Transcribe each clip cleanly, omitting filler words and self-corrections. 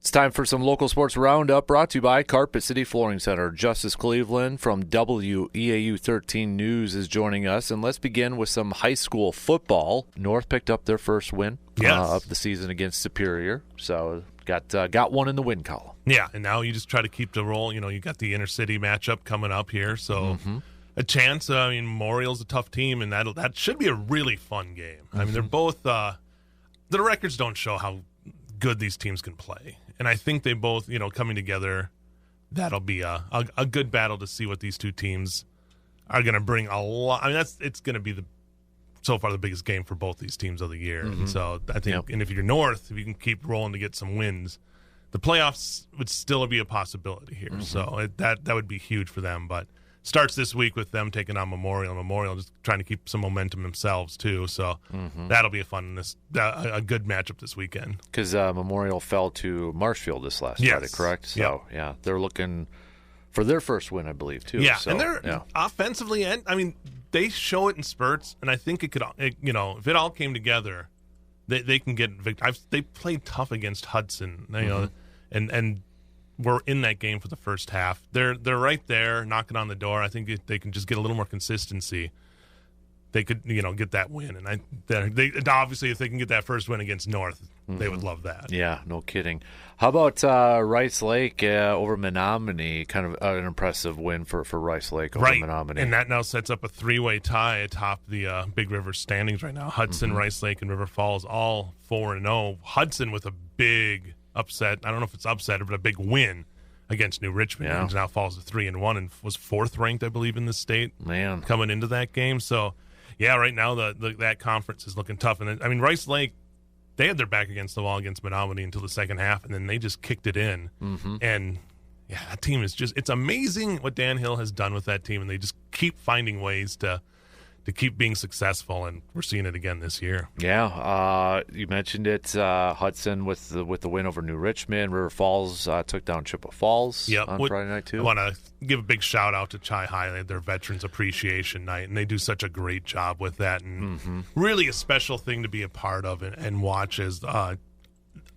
It's time for some local sports roundup brought to you by Carpet City Flooring Center. Justus Cleveland from WEAU 13 News is joining us, and let's begin with some high school football. North picked up their first win of the season against Superior, so got one in the win column. Yeah, and now you just try to keep the roll. You know, you got the inner-city matchup coming up here, so a chance. I mean, Memorial's a tough team, and that should be a really fun game. I mean, they're both the records don't show how good these teams can play. And I think they both, coming together, that'll be a good battle to see what these two teams are going to bring a lot. I mean, it's going to be so far the biggest game for both these teams of the year. And so I think, and if you're North, if you can keep rolling to get some wins, the playoffs would still be a possibility here. So that would be huge for them. But starts this week with them taking on Memorial. Memorial just trying to keep some momentum themselves too, so that'll be a good matchup this weekend. Because Memorial fell to Marshfield this last Friday, correct? So yeah, they're looking for their first win, I believe, too. Yeah, so, and they're offensively, and I mean they show it in spurts, and I think it could, if it all came together, they can get victory. They played tough against Hudson, and were in that game for the first half. They're right there knocking on the door. I think if they can just get a little more consistency, they could get that win. And they obviously, if they can get that first win against North, they would love that. Yeah, no kidding. How about Rice Lake over Menominee? Kind of an impressive win for Rice Lake over Menominee. And that now sets up a three-way tie atop the Big River standings right now. Hudson, Rice Lake, and River Falls all 4-0. Hudson with a big upset. I don't know if it's upset, but a big win against New Richmond. And now falls to 3-1 and was fourth ranked, I believe, in the state. Man, coming into that game. So, yeah, right now that conference is looking tough. And I mean, Rice Lake, they had their back against the wall against Menominee until the second half, and then they just kicked it in. And yeah, that team is it's amazing what Dan Hill has done with that team, and they just keep finding ways to keep being successful, and we're seeing it again this year. Yeah, you mentioned it. Hudson with the win over New Richmond. River Falls took down Chippewa Falls on Friday night too. I want to give a big shout out to Chi High. They had their Veterans Appreciation Night, and they do such a great job with that, and really a special thing to be a part of and watch as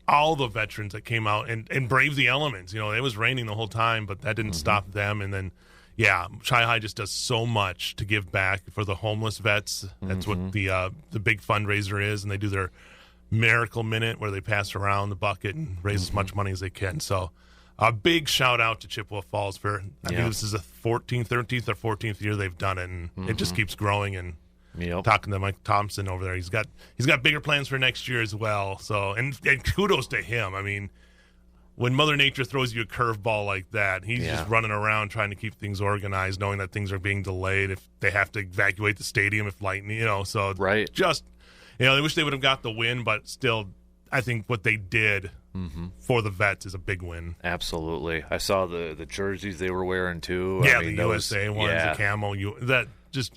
all the veterans that came out and braved the elements. It was raining the whole time, but that didn't stop them, and then Chi High just does so much to give back for the homeless vets. That's what the big fundraiser is, and they do their Miracle Minute where they pass around the bucket and raise as much money as they can. So a big shout-out to Chippewa Falls for, I think this is the 13th or 14th year they've done it, and it just keeps growing. And talking to Mike Thompson over there, he's got bigger plans for next year as well. So and kudos to him. I mean, when Mother Nature throws you a curveball like that, he's just running around trying to keep things organized, knowing that things are being delayed if they have to evacuate the stadium if lightning, so just, they wish they would have got the win, but still, I think what they did for the vets is a big win. Absolutely. I saw the jerseys they were wearing too. Yeah, I mean, the USA ones, the camo,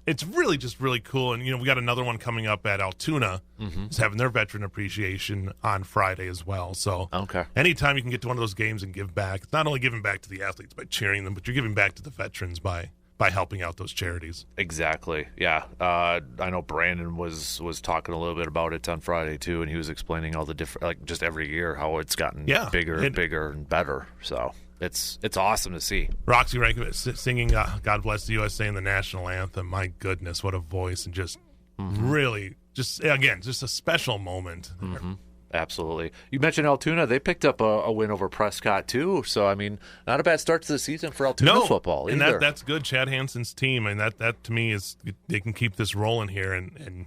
it's really just really cool. And we got another one coming up at Altoona. It's having their veteran appreciation on Friday as well. So anytime you can get to one of those games and give back, it's not only giving back to the athletes by cheering them, but you're giving back to the veterans by helping out those charities. Exactly. Yeah. I know Brandon was talking a little bit about it on Friday too, and he was explaining all the different, just every year how it's gotten bigger and better. So it's awesome to see. Roxy Rankovich singing God Bless the USA in the national anthem. My goodness, what a voice, and just really just a special moment. Absolutely. You mentioned Altoona. They picked up a win over Prescott, too. So, I mean, not a bad start to the season for Altoona football either. And that's good. Chad Hansen's team, and that to me is they can keep this rolling here. And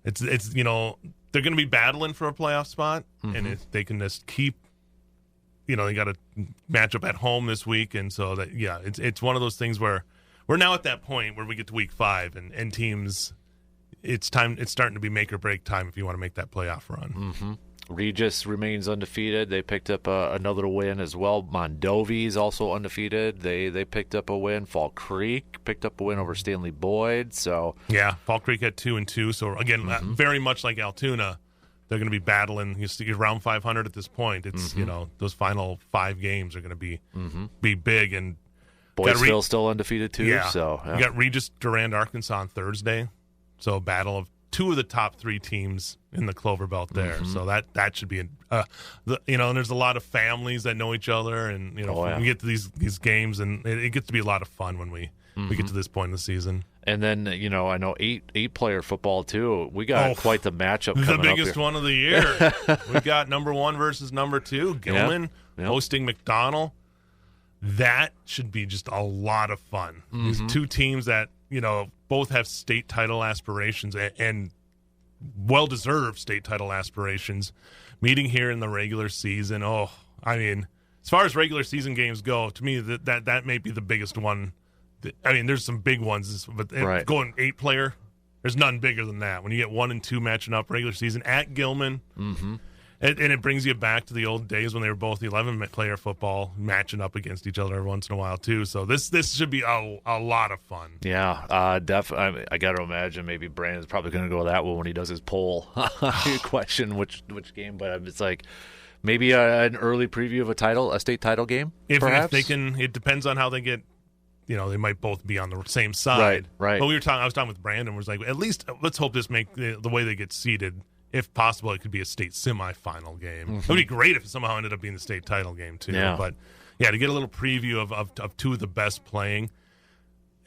it's they're going to be battling for a playoff spot. And if they can just keep, they got a matchup at home this week. And so, it's one of those things where we're now at that point where we get to week 5 and teams – it's starting to be make or break time if you want to make that playoff run. Regis remains undefeated. They picked up another win as well. Mondovi's also undefeated. They picked up a win. Fall Creek picked up a win over Stanley Boyd. So Fall Creek had 2-2. So again, very much like Altoona, they're going to be battling. You're around 500 at this point. It's those final 5 games are going to be big. And Boyd's still undefeated too. Yeah. So you got Regis Durand, Arkansas on Thursday. So a battle of two of the top 3 teams in the Clover Belt there. So that should be and there's a lot of families that know each other, and when we get to these games, and it gets to be a lot of fun when we get to this point in the season. And then, I know 8-player football, too. We got quite the matchup coming up. The biggest one of the year. We got number 1 versus number 2, Gilman hosting McDonell. That should be just a lot of fun. These two teams that, both have state title aspirations and well-deserved state title aspirations, meeting here in the regular season. As far as regular season games go, to me, that may be the biggest one. There's some big ones, but going 8-player, there's none bigger than that. When you get 1 and 2 matching up regular season at Gilman, and it brings you back to the old days when they were both 11-player football matching up against each other every once in a while too. So this should be a lot of fun. Yeah, definitely. I got to imagine maybe Brandon's probably going to go that way when he does his poll question which game, but it's like. Maybe an early preview of a state title game, perhaps? If they can. It depends on how they get. They might both be on the same side. Right. But I was talking with Brandon. Was like, at least let's hope this make the way they get seeded. If possible, it could be a state semifinal game. It would be great if it somehow ended up being the state title game too. Yeah. But to get a little preview of two of the best playing,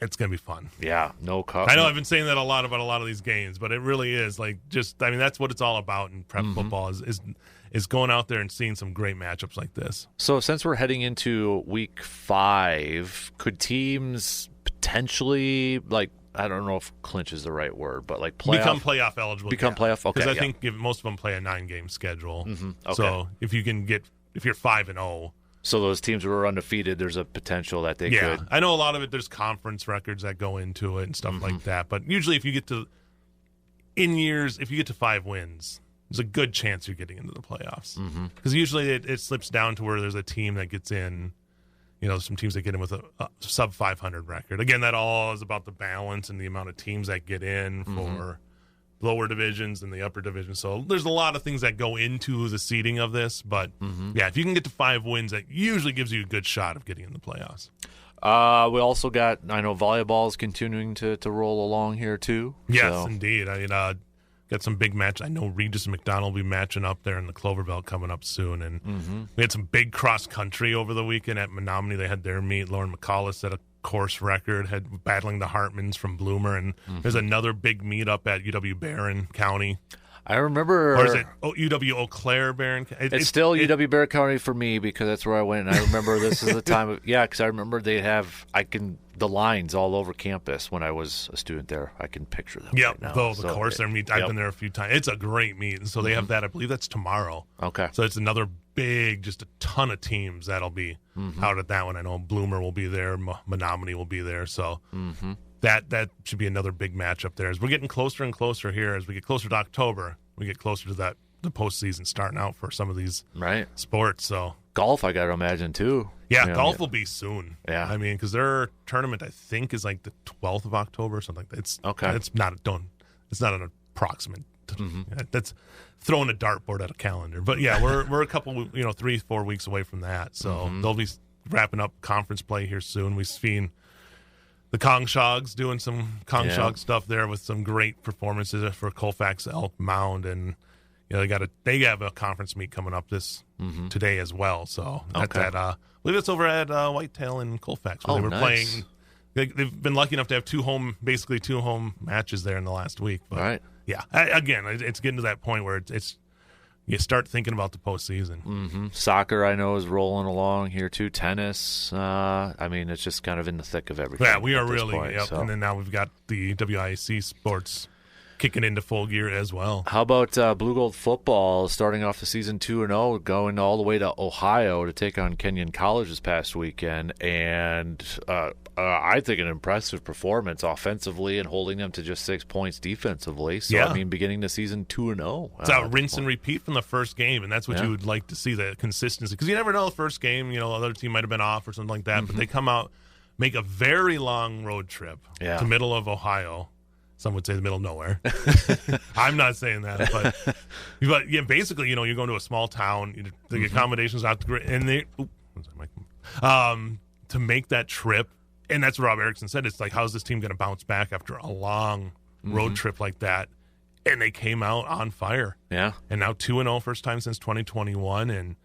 it's gonna be fun. Yeah, no cost. I know I've been saying that a lot about a lot of these games, but it really is that's what it's all about in prep football is going out there and seeing some great matchups like this. So since we're heading into week 5, could teams potentially, I don't know if clinch is the right word, but become playoff eligible? Playoff? Okay. Because I think most of them play a 9-game schedule. Okay. So if you're 5-0. So those teams who are undefeated, there's a potential that they could. I know a lot of it, there's conference records that go into it and stuff like that. But usually if you get to 5 wins, there's a good chance you're getting into the playoffs. Because usually it slips down to where there's a team that gets in, some teams that get in with a sub 500 record. Again, that all is about the balance and the amount of teams that get in for lower divisions and the upper division. So there's a lot of things that go into the seeding of this. But, if you can get to 5 wins, that usually gives you a good shot of getting in the playoffs. We also got, I know volleyball is continuing to roll along here too. Yes, indeed. Got some big match. I know Regis and McDonell will be matching up there in the Clover Belt coming up soon. And we had some big cross country over the weekend at Menominee. They had their meet. Lauren McCullough set a course record, battling the Hartmans from Bloomer. And there's another big meet up at UW-Barron County. I remember. Or is it UW-Eau Claire, Barron? It's still UW-Barron County for me because that's where I went. And I remember this is the time of, because I remember they have, the lines all over campus when I was a student there. I can picture them. Yep, right now. the course there meet. I've been there a few times. It's a great meet. And so they have that. I believe that's tomorrow. Okay. So it's another big, just a ton of teams that'll be out at that one. I know Bloomer will be there. Menominee will be there. So that should be another big matchup there. As we're getting closer and closer here, as we get closer to October, we get closer to the postseason starting out for some of these sports. So golf, I got to imagine too. Yeah, golf will be soon. Yeah, because their tournament I think is like the 12th of October or something like that. It's okay. It's not an approximate. That's throwing a dartboard at a calendar. But yeah, we're a couple 3-4 weeks away from that. So they'll be wrapping up conference play here soon. We've seen the Kongshogs doing some Kongshog stuff there with some great performances for Colfax Elk Mound, and they have a conference meet coming up today as well. So that's at I believe it's over at Whitetail in Colfax where they were playing. They've been lucky enough to have two home matches there in the last week. But yeah, again, it's getting to that point where it's you start thinking about the postseason. Soccer, I know, is rolling along here too. Tennis, it's just kind of in the thick of everything. Yeah, we are really. And then now we've got the WIAC sports kicking into full gear as well. How about Blue Gold football starting off the season 2-0, going all the way to Ohio to take on Kenyon College this past weekend, and I think an impressive performance offensively and holding them to just 6 points defensively. So beginning the season 2-0. It's a rinse and repeat from the first game, and that's what you would like to see, the consistency, because you never know the first game. Other team might have been off or something like that, but they come out, make a very long road trip to middle of Ohio. Some would say the middle of nowhere. I'm not saying that, but yeah, basically, you're going to a small town. The accommodations not great, and to make that trip, and that's what Rob Erickson said. It's like, how's this team going to bounce back after a long road trip like that? and they came out on fire. Yeah. And now 2-0, first time since 2021, and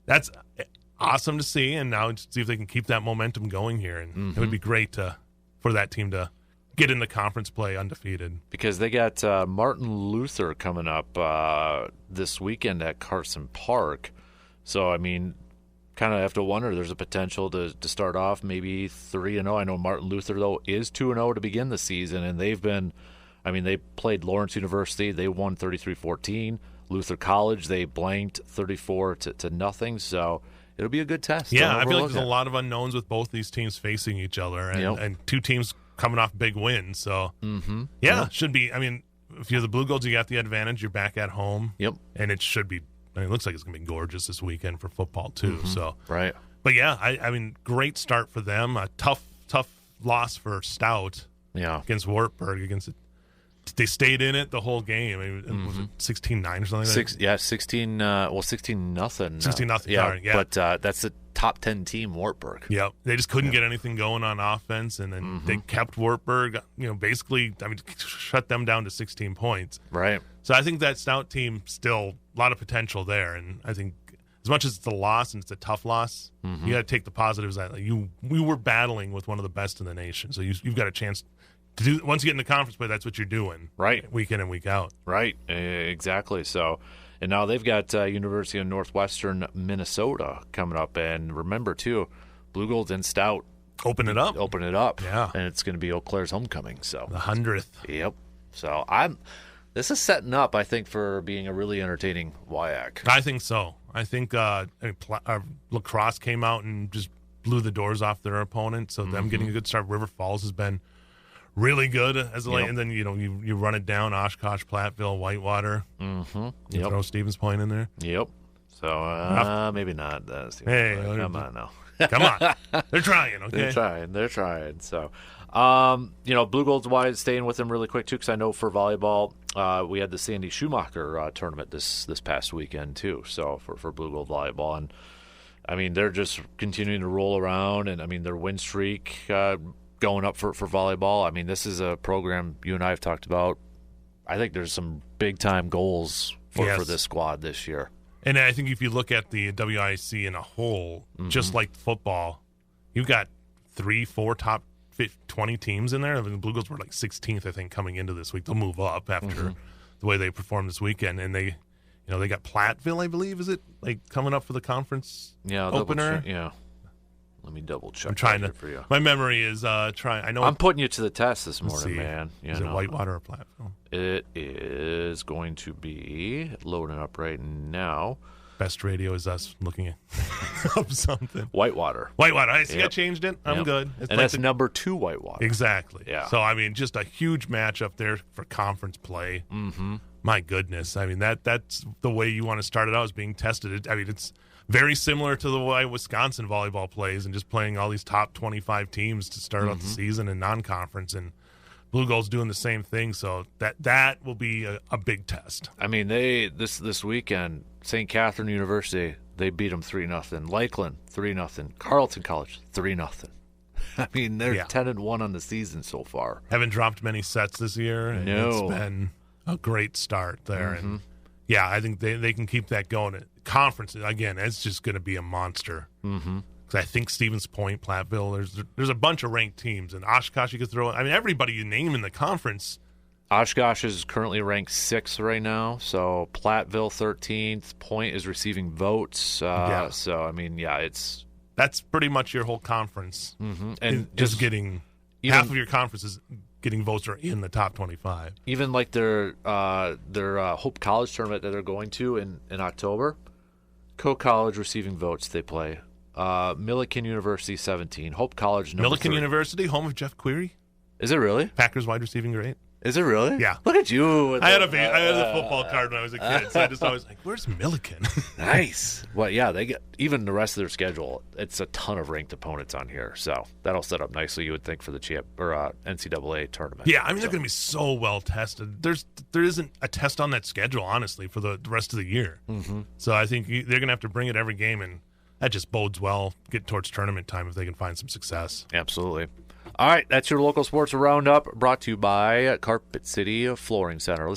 that's awesome to see. And now see if they can keep that momentum going here. And it would be great for that team to get in the conference play undefeated. Because they got Martin Luther coming up this weekend at Carson Park. So, I mean, kind of have to wonder, there's a potential to start off maybe 3-0. I know Martin Luther, though, is 2-0 to begin the season, and they've been, I mean, they played Lawrence University. They won 33-14. Luther College, they blanked 34-0. So it'll be a good test. Yeah, I feel like there's a lot of unknowns with both these teams facing each other, and two teams coming off big wins. So, should be. I mean, if you're the Blue Gold, you got the advantage. You're back at home. Yep. And it should be, I mean, it looks like it's going to be gorgeous this weekend for football, too. So, right. But, yeah, I mean, great start for them. A tough loss for Stout against Wartburg. They stayed in it the whole game. I mean, was it 16-9 or something like that? Yeah, 16-0. 16-0, Yeah, sorry. Yeah. But that's a top 10 team, Wartburg. Yeah, they just couldn't get anything going on offense, and then they kept Wartburg, basically, shut them down to 16 points. Right. So I think that Stout team still a lot of potential there, and I think as much as it's a loss and it's a tough loss, you got to take the positives out. We were battling with one of the best in the nation, so you've got a chance to do. Once you get in the conference play, that's what you're doing, right? Week in and week out, right? Exactly. So. And now they've got University of Northwestern Minnesota coming up. And remember, too, Blue Gold and Stout. Open it up. Yeah. And it's going to be Eau Claire's homecoming. So the 100th. Yep. So this is setting up, I think, for being a really entertaining WIAC. I think so. I think lacrosse came out and just blew the doors off their opponent. So them getting a good start. River Falls has been really good as a late, and then you run it down: Oshkosh, Platteville, Whitewater. Throw Stevens Point in there. Yep. So maybe not. Hey, come on now. Come on, they're trying. Okay, they're trying. So, Blue Gold's wise, staying with them really quick too, because I know for volleyball, we had the Sandy Schumacher tournament this past weekend too. So for Blue Gold volleyball, and I mean they're just continuing to roll around, and I mean their win streak. Going up for volleyball. I mean, this is a program you and I have talked about. I think there's some big-time goals for this squad this year. And I think if you look at the WIC in a whole, just like football, you've got 3-4 top 20 teams in there. I mean, the Blue Goals were like 16th, I think, coming into this week. They'll move up after the way they performed this weekend. And they got Platteville, I believe, is it? Like coming up for the conference opener? Let me double check. I'm trying to. For you. My memory is trying. I know. I'm putting you to the test this morning, man. Is it Whitewater or Platteville? It is going to be loading up right now. Best radio is us looking up something. Whitewater. I see. I changed it. I'm good. It's that's number 2 Whitewater. Exactly. Yeah. So I mean, just a huge matchup there for conference play. My goodness. I mean that's the way you want to start it out, is being tested. I mean it's very similar to the way Wisconsin volleyball plays, and just playing all these top 25 teams to start out the season in non-conference, and Blue Gold's doing the same thing. So that will be a big test. I mean, this weekend, St. Catherine University, they beat them 3-0. Lakeland 3-0. Carleton College 3-0. I mean, they're 10-1 on the season so far. Haven't dropped many sets this year. And it's been a great start there, and I think they can keep that going. Conference again, it's just going to be a monster. Because I think Stevens Point, Platteville, there's a bunch of ranked teams, and Oshkosh you could throw. I mean, everybody you name in the conference. Oshkosh is currently ranked 6th right now, so Platteville 13th. Point is receiving votes. So I mean, that's pretty much your whole conference, and just getting half of your conference is getting votes are in the top 25. Even like their Hope College tournament that they're going to in October. Coe College receiving votes, they play. Millikan University 17. Hope College number Millikan 3. University, home of Jeff Query. Is it really? Packers wide receiving great. Is it really? Yeah. Look at you. I had a football card when I was a kid, so I just always like, where's Millikan? Nice. Well, yeah, they get even the rest of their schedule. It's a ton of ranked opponents on here, so that'll set up nicely. You would think for the NCAA tournament. Yeah, I mean they're going to be so well tested. There isn't a test on that schedule, honestly, for the rest of the year. So I think they're going to have to bring it every game, and that just bodes well. Get towards tournament time if they can find some success. Absolutely. All right, that's your local sports roundup, brought to you by Carpet City Flooring Center.